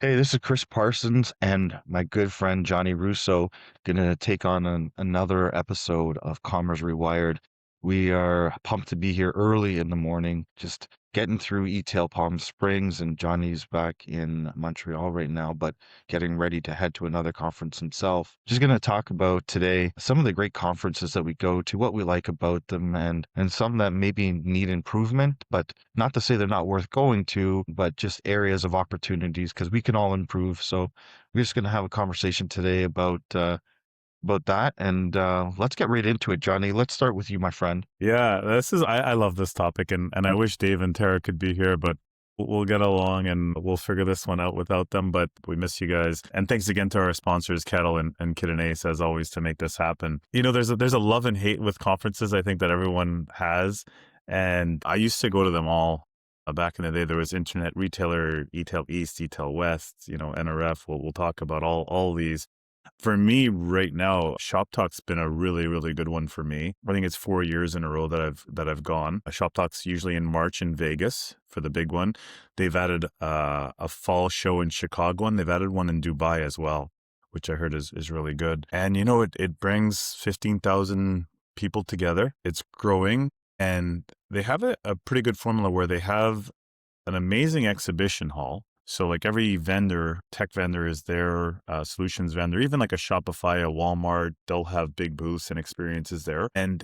Hey, this is Chris Parsons and my good friend Johnny Russo gonna take on another episode of Commerce Rewired. We are pumped to be here early in the morning, just getting through eTail Palm Springs, and Johnny's back in Montreal right now, but getting ready to head to another conference himself. Just gonna talk about today some of the great conferences that we go to, what we like about them, and some that maybe need improvement, but not to say they're not worth going to, but just areas of opportunities because we can all improve. So we're just going to have a conversation today about that, and let's get right into it, Johnny. Let's start with you, my friend. Yeah, I love this topic and I wish Dave and Tara could be here, but we'll get along and we'll figure this one out without them. But we miss you guys. And thanks again to our sponsors, Kettle and Kid and Ace, as always, to make this happen. You know, there's a love and hate with conferences, I think, that everyone has. And I used to go to them all. Back in the day, there was Internet Retailer, eTail East, eTail West, NRF. We'll talk about all these. For me right now, Shop Talk's been a really, really good one for me. I think it's 4 years in a row that I've gone. Shop Talk's usually in March in Vegas for the big one. They've added a fall show in Chicago, and they've added one in Dubai as well, which I heard is really good. And it brings 15,000 people together. It's growing, and they have a pretty good formula where they have an amazing exhibition hall. So like every vendor, tech vendor is there, solutions vendor, even like a Shopify, a Walmart, they'll have big booths and experiences there. And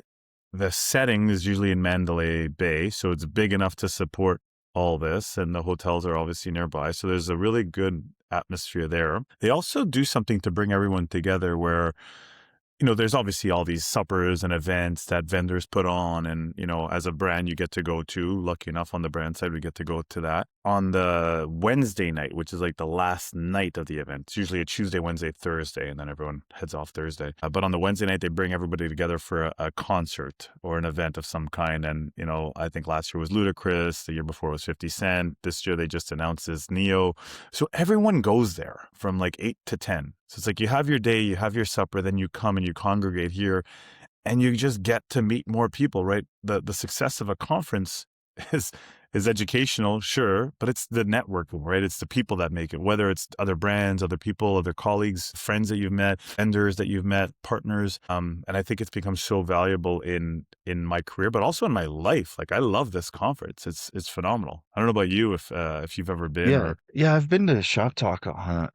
the setting is usually in Mandalay Bay. So it's big enough to support all this. And the hotels are obviously nearby. So there's a really good atmosphere there. They also do something to bring everyone together where there's obviously all these suppers and events that vendors put on. And, as a brand, you get to go to. Lucky enough on the brand side, we get to go to that. On the Wednesday night, which is like the last night of the event, it's usually a Tuesday, Wednesday, Thursday, and then everyone heads off Thursday. But on the Wednesday night, they bring everybody together for a concert or an event of some kind. And, I think last year was Ludacris. The year before was 50 Cent. This year, they just announced this Neo. So everyone goes there from like 8 to 10. So it's like you have your day, you have your supper, then you come and you congregate here and you just get to meet more people, right? The success of a conference is is educational, sure, but it's the networking, right? It's the people that make it, whether it's other brands, other people, other colleagues, friends that you've met, vendors that you've met, partners. And I think it's become so valuable in my career, but also in my life. Like I love this conference. It's phenomenal. I don't know about you if you've ever been Yeah, or yeah, I've been to Shop Talk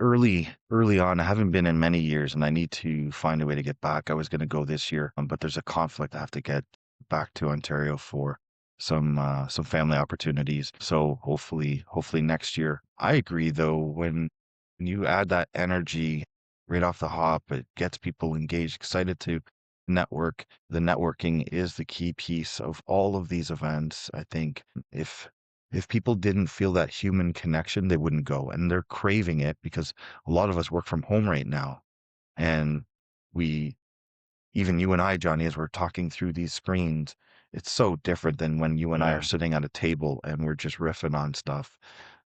early on. I haven't been in many years, and I need to find a way to get back. I was going to go this year, but there's a conflict. I have to get back to Ontario for some family opportunities. So hopefully next year. I agree though, when you add that energy right off the hop, it gets people engaged, excited to network. The networking is the key piece of all of these events. I think if people didn't feel that human connection, they wouldn't go. And they're craving it because a lot of us work from home right now. And we, even you and I, Johnny, as we're talking through these screens, it's so different than when you and I are yeah. sitting at a table and we're just riffing on stuff.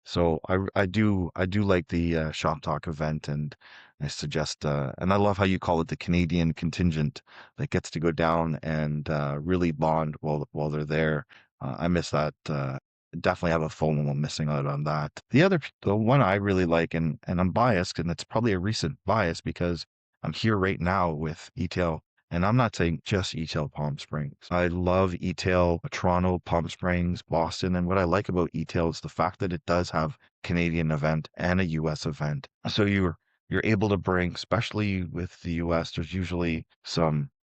So I do like the Shop Talk event, and I suggest and I love how you call it the Canadian contingent that gets to go down and really bond while they're there. I miss that. Definitely have a FOMO missing out on that. The one I really like, and I'm biased, and it's probably a recent bias because I'm here right now with eTail, and I'm not saying just eTail Palm Springs. I love eTail Toronto, Palm Springs, Boston. And what I like about eTail is the fact that it does have Canadian event and a US event. So you're able to bring, especially with the US, there's usually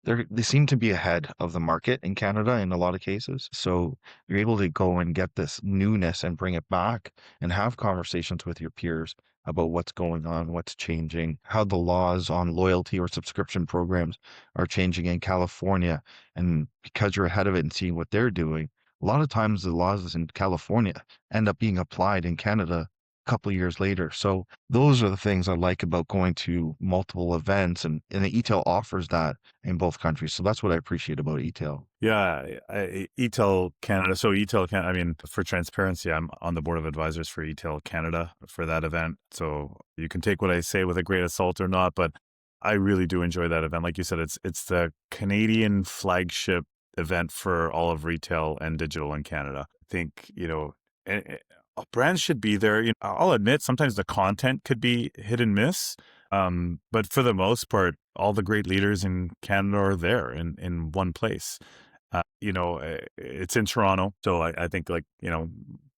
they seem to be ahead of the market in Canada in a lot of cases. So you're able to go and get this newness and bring it back and have conversations with your peers about what's going on, what's changing, how the laws on loyalty or subscription programs are changing in California. And because you're ahead of it and seeing what they're doing, a lot of times the laws in California end up being applied in Canada a couple of years later. So those are the things I like about going to multiple events, and the eTail offers that in both countries. So that's what I appreciate about eTail. Yeah, eTail Canada. So eTail Canada, I mean, for transparency, I'm on the board of advisors for eTail Canada for that event. So you can take what I say with a grain of salt or not, but I really do enjoy that event. Like you said, it's the Canadian flagship event for all of retail and digital in Canada. I think, brands should be there. I'll admit sometimes the content could be hit and miss. But for the most part, all the great leaders in Canada are there in one place. It's in Toronto. So I think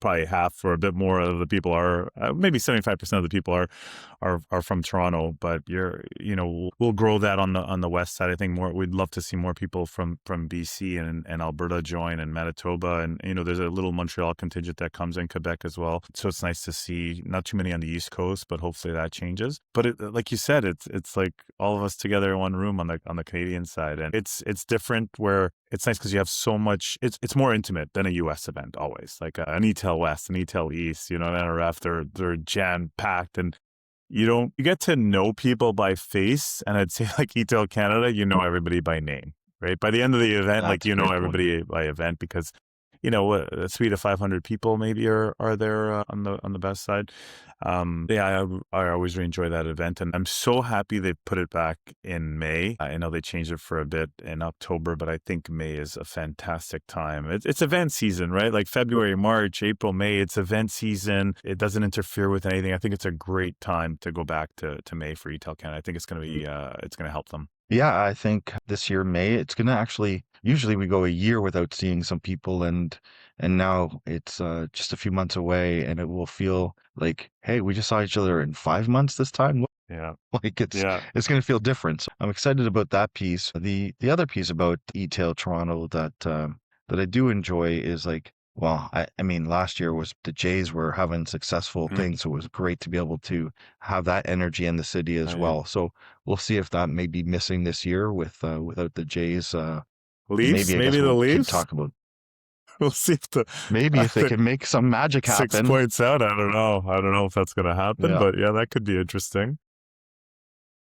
probably half or a bit more of the people are, maybe 75% of the people are from Toronto, but we'll grow that on the west side. I think we'd love to see more people from BC and Alberta join, and Manitoba. And, there's a little Montreal contingent that comes in, Quebec as well. So it's nice to see not too many on the East Coast, but hopefully that changes. But like you said, it's like all of us together in one room on the Canadian side. And it's different where it's nice because you have so much, it's more intimate than a US event always, like an eTail West, an eTail East, an NRF, they're jam packed, and you get to know people by face. And I'd say like eTail Canada, everybody by name, right? By the end of the event, like, That's a great point. everybody by event, because 300 to 500 people maybe are there on the best side. I always really enjoy that event, and I'm so happy they put it back in May. I know they changed it for a bit in October, but I think May is a fantastic time. It's event season, right? Like February, March, April, May, it's event season. It doesn't interfere with anything. I think it's a great time to go back to May for eTail Canada. I think it's going to be, it's going to help them. Yeah, I think this year, May, it's gonna actually, usually we go a year without seeing some people, and now it's just a few months away, and it will feel like, hey, we just saw each other in 5 months this time. Yeah. Like Yeah. it's gonna feel different. So I'm excited about that piece. The other piece about eTail Toronto that I do enjoy is like, well, I mean, last year was the Jays were having successful Mm. things, so it was great to be able to have that energy in the city as Right. well. So we'll see if that may be missing this year with without the Jays. Leafs, Maybe I maybe guess the we can Leafs. talk about We'll see if maybe I if they think can make some magic 6 happen. points out. I don't know. I don't know if that's going to happen, Yeah, but yeah, that could be interesting.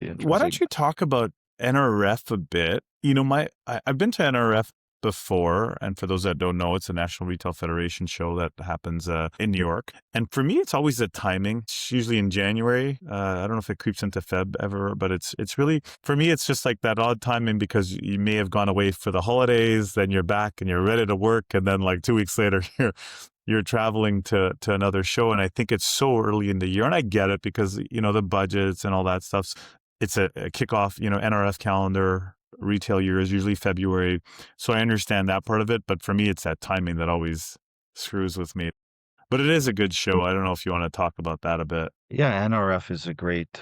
Why don't interesting. you talk about NRF a bit? I've been to NRF before, and for those that don't know, it's a National Retail Federation show that happens in New York. And for me, it's always the timing. It's usually in January. I don't know if it creeps into Feb ever, but it's really, for me, it's just like that odd timing, because you may have gone away for the holidays, then you're back and you're ready to work, and then like 2 weeks later, you're traveling to another show. And I think it's so early in the year, and I get it because the budgets and all that stuff. It's a kickoff, NRF calendar. Retail year is usually February. So I understand that part of it. But for me, it's that timing that always screws with me. But it is a good show. I don't know if you want to talk about that a bit. Yeah, NRF is a great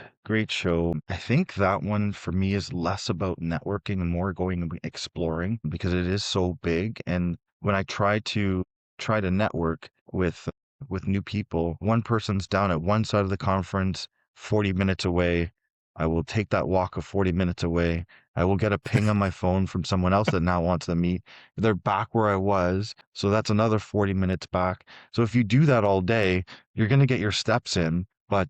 show. I think that one for me is less about networking and more going and exploring because it is so big. And when I try to network with new people, one person's down at one side of the conference, 40 minutes away. I will take that walk of 40 minutes away. I will get a ping on my phone from someone else that now wants to meet. They're back where I was. So that's another 40 minutes back. So if you do that all day, you're going to get your steps in, but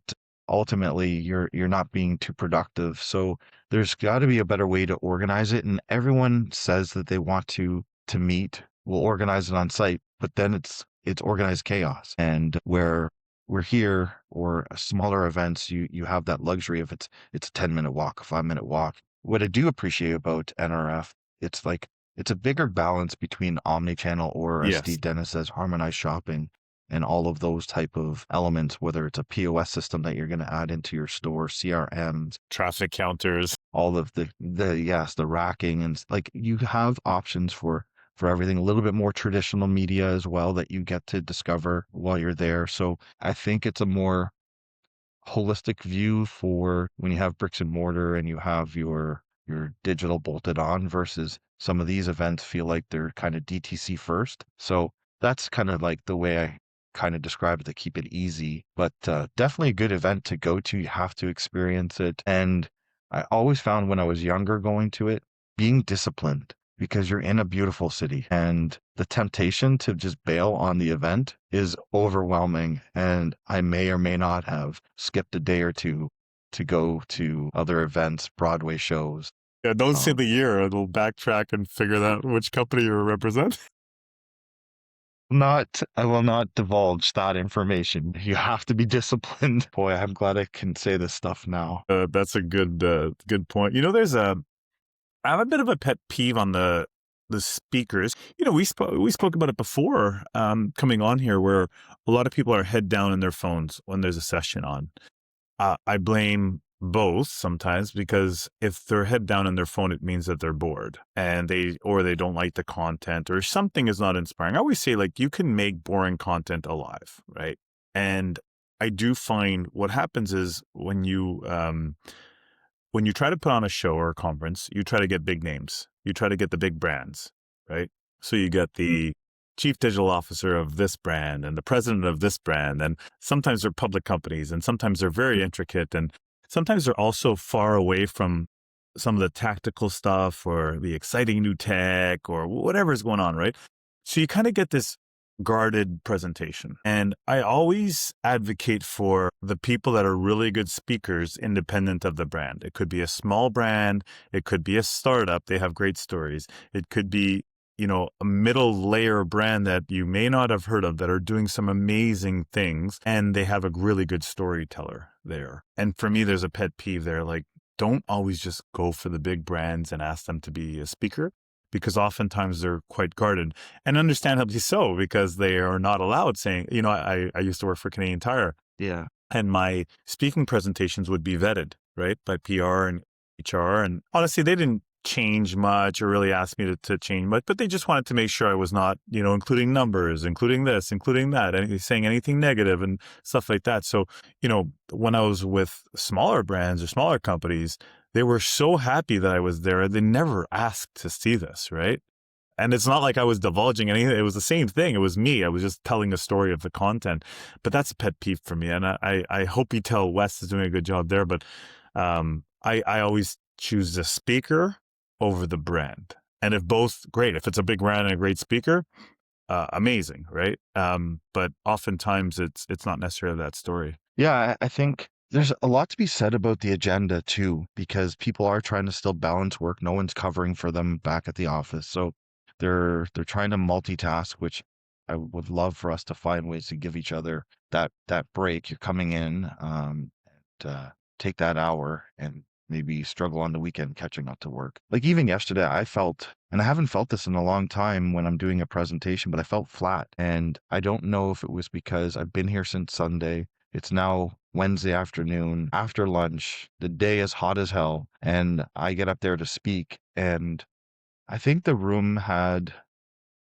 ultimately you're not being too productive. So there's got to be a better way to organize it. And everyone says that they want to meet. We'll organize it on site, but then it's organized chaos. And where we're here or smaller events, you have that luxury of it's a 10-minute walk, a 5-minute walk. What I do appreciate about NRF, it's like it's a bigger balance between omni-channel or, as Yes. Steve Dennis says, harmonized shopping and all of those type of elements, whether it's a POS system that you're going to add into your store, CRMs, Traffic counters. all of the racking, and like you have options for everything, a little bit more traditional media as well that you get to discover while you're there. So I think it's a more holistic view for when you have bricks and mortar and you have your digital bolted on versus some of these events feel like they're kind of DTC first. So that's kind of like the way I kind of describe it to keep it easy, but definitely a good event to go to. You have to experience it. And I always found when I was younger going to it, being disciplined because you're in a beautiful city and the temptation to just bail on the event is overwhelming. And I may or may not have skipped a day or two to go to other events, Broadway shows. Yeah, don't say Um, the year. It'll backtrack and figure out which company you represent. I will not divulge that information. You have to be disciplined. Boy, I'm glad I can say this stuff now. That's a good point. I have a bit of a pet peeve on the the speakers, we spoke about it before, coming on here, where a lot of people are head down in their phones when there's a session on. I blame both sometimes, because if they're head down in their phone, it means that they're bored and they don't like the content, or something is not inspiring. I always say, like, you can make boring content alive, right? And I do find what happens is when you try to put on a show or a conference, you try to get big names. You try to get the big brands, right? So you get the chief digital officer of this brand and the president of this brand. And sometimes they're public companies, and sometimes they're very intricate. And sometimes they're also far away from some of the tactical stuff or the exciting new tech or whatever's going on, right? So you kind of get this guarded presentation. And I always advocate for the people that are really good speakers independent of the brand. It could be a small brand, it could be a startup, they have great stories. It could be, a middle layer brand that you may not have heard of that are doing some amazing things, and they have a really good storyteller there. And for me, there's a pet peeve there. Like, don't always just go for the big brands and ask them to be a speaker, because oftentimes they're quite guarded, and understandably so, because they are not allowed saying, I used to work for Canadian Tire, Yeah. and my speaking presentations would be vetted, right, by PR and HR. And honestly, they didn't change much or really ask me to change much, but they just wanted to make sure I was not, including numbers, including this, including that, and saying anything negative and stuff like that. So, when I was with smaller brands or smaller companies, they were so happy that I was there. They never asked to see this, right? And it's not like I was divulging anything. It was the same thing. It was me. I was just telling a story of the content. But that's a pet peeve for me. And I hope eTail West is doing a good job there. But I always choose the speaker over the brand. And if both, great. If it's a big brand and a great speaker, amazing, right? But oftentimes it's not necessarily that story. Yeah, I think there's a lot to be said about the agenda too, because people are trying to still balance work. No one's covering for them back at the office. So they're trying to multitask, which I would love for us to find ways to give each other that break. You're coming in, and take that hour and maybe struggle on the weekend catching up to work. Like even yesterday, I felt, and I haven't felt this in a long time when I'm doing a presentation, but I felt flat. And I don't know if it was because I've been here since Sunday. It's now Wednesday afternoon after lunch. The day is hot as hell. And I get up there to speak. And I think the room had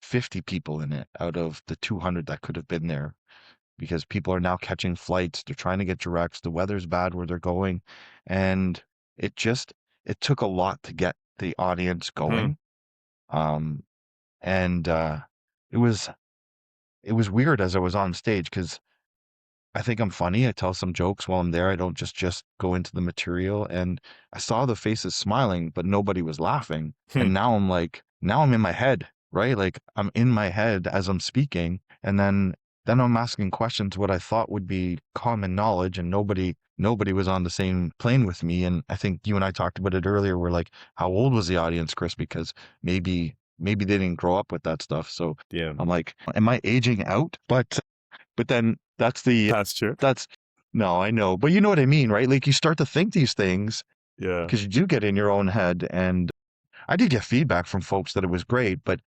50 people in it out of the 200 that could have been there, because people are now catching flights. They're trying to get directs. The weather's bad where they're going. And it took a lot to get the audience going. Um, and it was weird as I was on stage, because I think I'm funny. I tell some jokes while I'm there. I don't just go into the material. And I saw the faces smiling, but nobody was laughing. And now I'm in my head, right? Like I'm in my head as I'm speaking. And then I'm asking questions, what I thought would be common knowledge, and nobody was on the same plane with me. And I think you and I talked about it earlier. We're like, how old was the audience, Chris? Because maybe they didn't grow up with that stuff. So Yeah, I'm like, am I aging out? But then that's true. no, I know, but you know what I mean, right? Like you start to think these things Yeah. because you do get in your own head. And I did get feedback from folks that it was great, but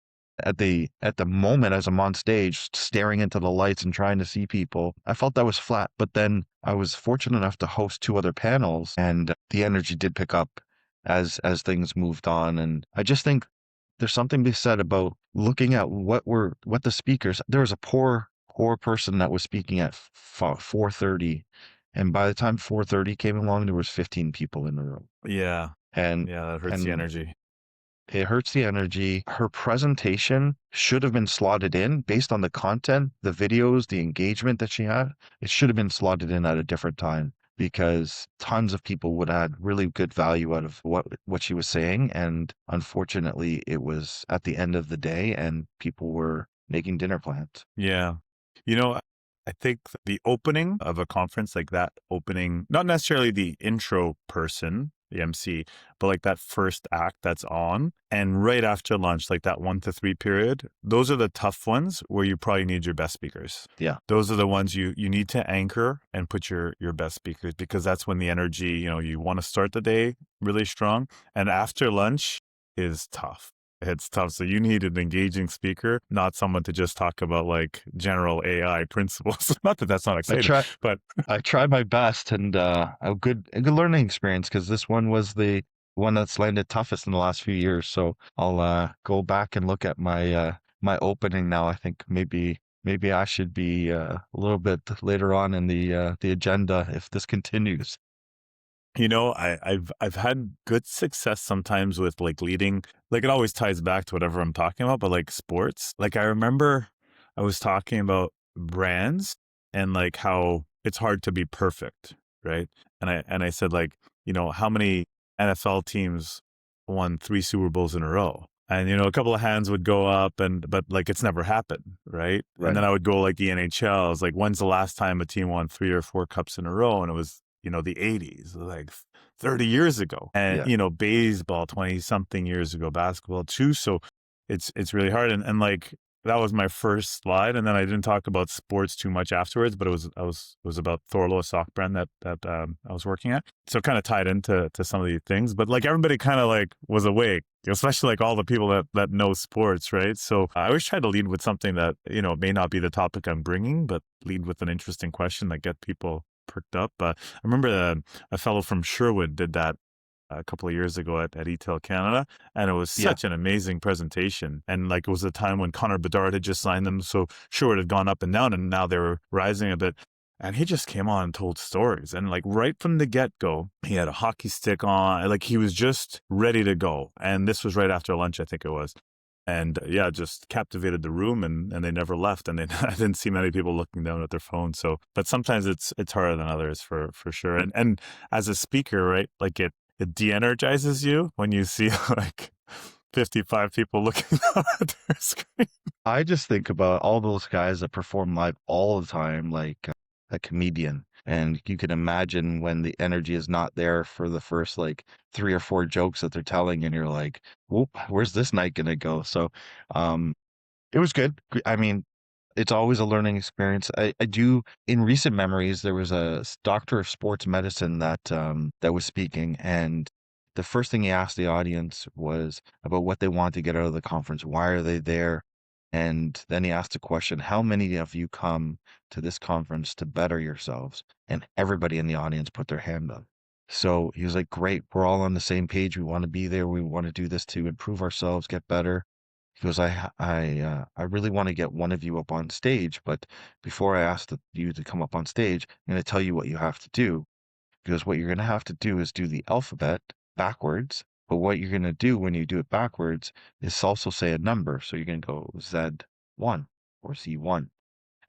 at the moment as I'm on stage staring into the lights and trying to see people, I felt that was flat. But then I was fortunate enough to host 2 other panels, and the energy did pick up as things moved on. And I just think there's something to be said about looking at what the speakers. There was a poor person that was speaking at 4:30, and by the time 4:30 came along, there was 15 people in the room. Yeah. And Yeah, that hurts the and energy. it hurts the energy. Her presentation should have been slotted in based on the content, the videos, the engagement that she had. It should have been slotted in at a different time, because tons of people would add really good value out of what she was saying. And unfortunately, it was at the end of the day and people were making dinner plans. Yeah. I think the opening of a conference, like that opening, not necessarily the intro person, the MC, but like that first act that's on, and right after lunch, like that 1 to 3 period, those are the tough ones where you probably need your best speakers. Yeah. Those are the ones you need to anchor and put your best speakers, because that's when the energy, you want to start the day really strong. And after lunch is tough. It's tough. So you need an engaging speaker, not someone to just talk about like general AI principles. Not that that's not I exciting, try but I tried my best, and a good learning experience because this one was the one that's landed toughest in the last few years. So I'll go back and look at my my opening now. I think maybe I should be a little bit later on in the agenda if this continues. you know, I've had good success sometimes with like leading. Like it always ties back to whatever I'm talking about, but like sports. Like I remember I was talking about brands and like how it's hard to be perfect, right? And I said like, you know, how many NFL teams won 3 Super Bowls in a row? And you know, a couple of hands would go up, and but like it's never happened, right? And then Right. I would go like the NHL. I was like, when's the last time a team won 3 or 4 cups in a row? And it was, you know, the 80s, like 30 years ago. And, Yeah. you know, baseball 20 something years ago, basketball too. So it's really hard. And like that was my first slide. And then I didn't talk about sports too much afterwards, but it was about Thorlo, a sock brand that I was working at. So it kind of tied into some of these things. But like everybody kind of like was awake, especially like all the people that know sports, right? So I always try to lead with something that, you know, may not be the topic I'm bringing, but lead with an interesting question that get people perked up. I remember a fellow from Sherwood did that a couple of years ago at eTail Canada, and it was Yeah. such an amazing presentation. And like it was a time when Connor Bedard had just signed them, so Sherwood had gone up and down, and now they were rising a bit. And he just came on and told stories. And like right from the get go, he had a hockey stick on. Like he was just ready to go. And this was right after lunch, I think it was. And yeah, just captivated the room, and they never left. And they, I didn't see many people looking down at their phone. So, but sometimes it's harder than others for sure. And as a speaker, right, like it de-energizes you when you see like 55 people looking down at their screen. I just think about all those guys that perform live all the time, like a comedian. And you can imagine when the energy is not there for the first like 3 or 4 jokes that they're telling, and you're like, whoop, where's this night gonna go? So um it was good. I mean, it's always a learning experience. I do in recent memories, there was a doctor of sports medicine that was speaking, and the first thing he asked the audience was about what they want to get out of the conference. Why are they there? And then he asked the question, how many of you come to this conference to better yourselves? And everybody in the audience put their hand up. So he was like, great, we're all on the same page. We want to be there. We want to do this to improve ourselves, get better. He goes, I really want to get one of you up on stage, but before I ask you to come up on stage, I'm going to tell you what you have to do. He goes, what you're going to have to do is do the alphabet backwards, but what you're going to do when you do it backwards is also say a number. So you're going to go Z1 or C1,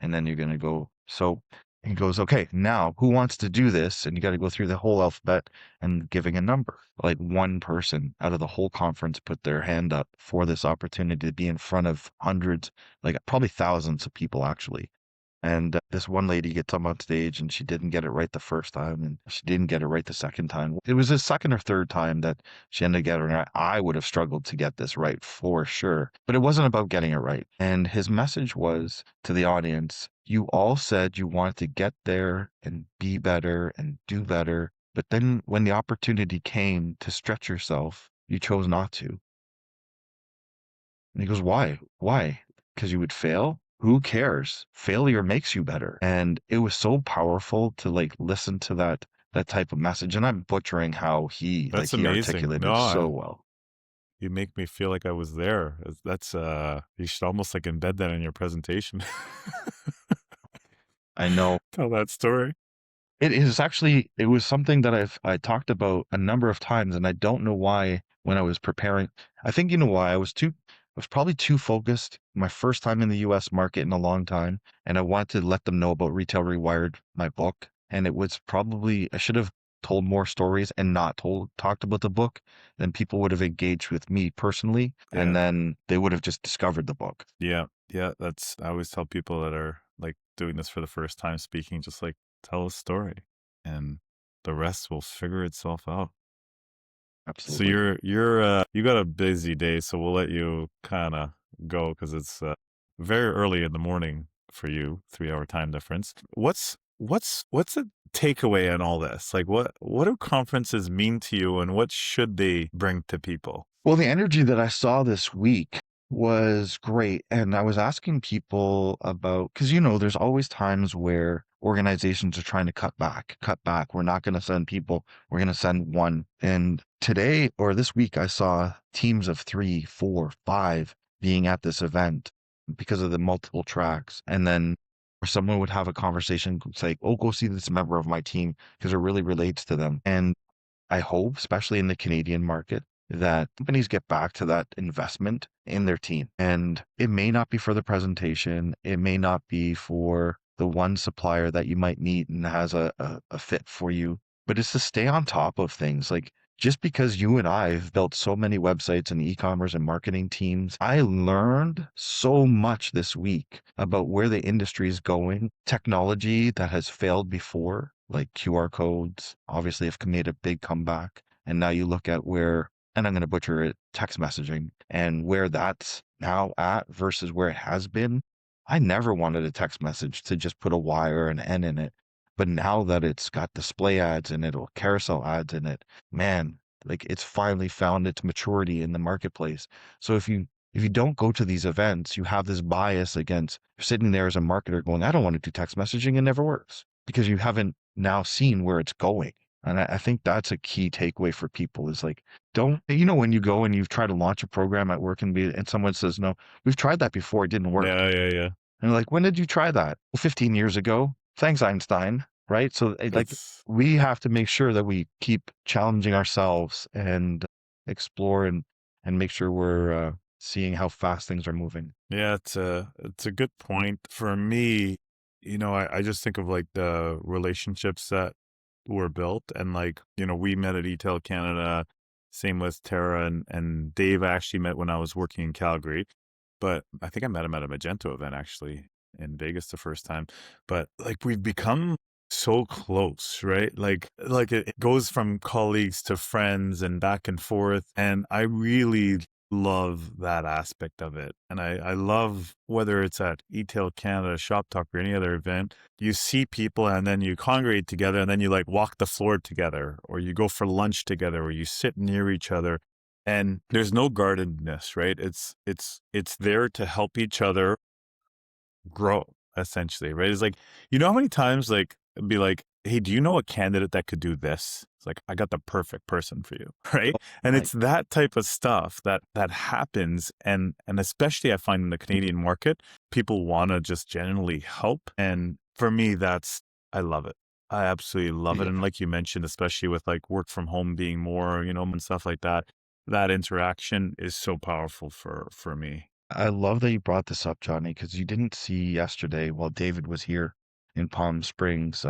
and then you're going to go. So he goes, okay, now who wants to do this? And you got to go through the whole alphabet and giving a number. Like one person out of the whole conference put their hand up for this opportunity to be in front of hundreds, like probably thousands of people actually. And this one lady gets up on stage and she didn't get it right the first time and she didn't get it right the second time. It was the second or third time that she ended up getting it right. I would have struggled to get this right for sure, but it wasn't about getting it right. And his message was to the audience, you all said you wanted to get there and be better and do better. But then when the opportunity came to stretch yourself, you chose not to. And he goes, why? Why? Because you would fail? Who cares? Failure makes you better. And it was so powerful to like listen to that type of message. And I'm butchering how That's he amazing. articulated No, it so well. you make me feel like I was there. That's you should almost like embed that in your presentation. I know. Tell that story. It is actually, it was something that I talked about a number of times, and I don't know why when I was preparing. I think you know why. I was probably too focused. My first time in the US market in a long time, and I wanted to let them know about Retail Rewired, my book. And it was probably, I should have told more stories and not talked about the book. Then people would have engaged with me personally, and Yeah. then they would have just discovered the book. Yeah. Yeah. That's, I always tell people that are like doing this for the first time speaking, just like tell a story and the rest will figure itself out. So Absolutely. you got a busy day, so we'll let you kind of go because it's very early in the morning for you, 3 hour time difference. What's what's a takeaway in all this? Like what do conferences mean to you and what should they bring to people? Well, the energy that I saw this week was great. And I was asking people about, because, there's always times where organizations are trying to cut back, cut back. We're not going to send people, we're going to send one. And today or this week, I saw teams of 3, 4, 5 being at this event because of the multiple tracks. And then or someone would have a conversation, say, oh, go see this member of my team because it really relates to them. And I hope, especially in the Canadian market, that companies get back to that investment in their team. And it may not be for the presentation. It may not be for the one supplier that you might meet and has a fit for you, but it's to stay on top of things. Like just because you and I have built so many websites and e-commerce and marketing teams, I learned so much this week about where the industry is going, technology that has failed before, like QR codes, obviously have made a big comeback. And now you look at where, and I'm going to butcher it, text messaging and where that's now at versus where it has been. I never wanted a text message to just put a Y or an N in it. But now that it's got display ads in it or carousel ads in it, man, like it's finally found its maturity in the marketplace. So if you don't go to these events, you have this bias against sitting there as a marketer going, I don't want to do text messaging. It never works because you haven't now seen where it's going. And I think that's a key takeaway for people is like, don't, when you go and you've tried to launch a program at work and someone says, no, we've tried that before. It didn't work. Yeah, yeah, yeah. And like, when did you try that? Well, 15 years ago. Thanks, Einstein. Right. So like It's we have to make sure that we keep challenging ourselves and explore and make sure we're seeing how fast things are moving. Yeah, it's a good point. For me, I just think of like the relationships that were built and like, we met at eTail Canada, same with Tara and Dave I actually met when I was working in Calgary. But I think I met him at a Magento event actually in Vegas the first time. But like we've become so close, right? Like it goes from colleagues to friends and back and forth. And I really love that aspect of it. And I love whether it's at eTail Canada, Shop Talk, or any other event, you see people and then you congregate together and then you like walk the floor together or you go for lunch together or you sit near each other and there's no guardedness, right? It's there to help each other grow essentially, right? It's like, how many times like it'd be like, hey, do you know a candidate that could do this? It's like, I got the perfect person for you, right? And Right. it's that type of stuff that happens. And especially I find in the Canadian market, people want to just genuinely help. And for me, I love it. I absolutely love it. Yeah. And like you mentioned, especially with like work from home being more, and stuff like that, that interaction is so powerful for me. I love that you brought this up, Johnny, because you didn't see yesterday while David was here in Palm Springs.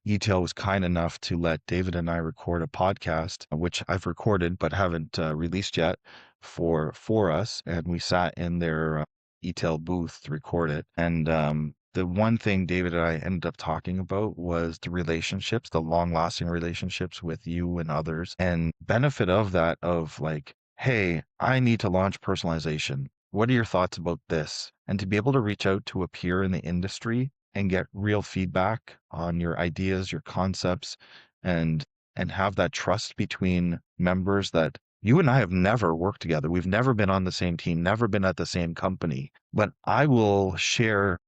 eTail was kind enough to let David and I record a podcast, which I've recorded but haven't released yet for us. And we sat in their eTail booth to record it. And the one thing David and I ended up talking about was the relationships, the long-lasting relationships with you and others, and benefit of that of like, hey, I need to launch personalization. What are your thoughts about this? And to be able to reach out to a peer in the industry and get real feedback on your ideas, your concepts, and have that trust between members that you and I have never worked together. We've never been on the same team, never been at the same company, but I will share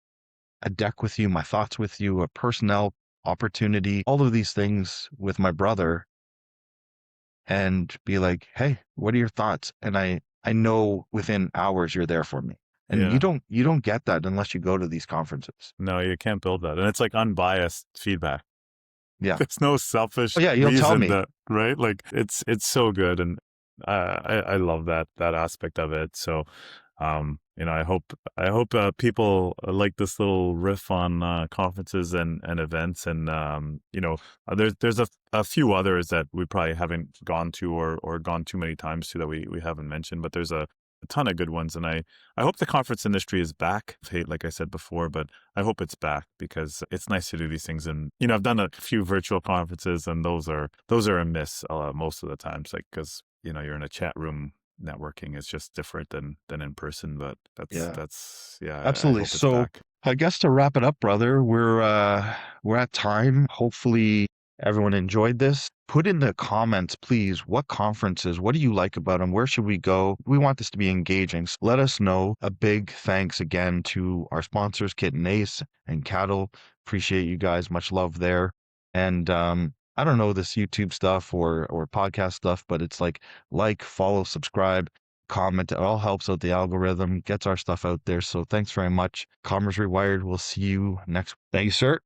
a deck with you, my thoughts with you, a personnel opportunity, all of these things with my brother and be like, hey, what are your thoughts? And I know within hours you're there for me. And you Yeah. don't get that unless you go to these conferences. No, you can't build that. And it's like unbiased feedback. Yeah. There's no Oh selfish yeah, you'll tell reason me. that, right? Like it's so good. And I love that aspect of it. So, I hope people like this little riff on conferences and events. And, there's a few others that we probably haven't gone to or gone too many times to that we haven't mentioned, but there's a ton of good ones. And I hope the conference industry is back. Hey, like I said before, but I hope it's back because it's nice to do these things. And, I've done a few virtual conferences and those are a miss most of the times, like, cause, you're in a chat room networking is just different than in person. But Yeah. that's yeah. I Absolutely. hope it's So back. I guess to wrap it up, brother, we're at time. Hopefully everyone enjoyed this. Put in the comments, please, what conferences, what do you like about them? Where should we go? We want this to be engaging. So let us know. A big thanks again to our sponsors, Kit and Ace and Cattle. Appreciate you guys. Much love there. And I don't know this YouTube stuff or podcast stuff, but it's like, follow, subscribe, comment. It all helps out the algorithm, gets our stuff out there. So thanks very much. Commerce Rewired. We'll see you next. Thank you, sir.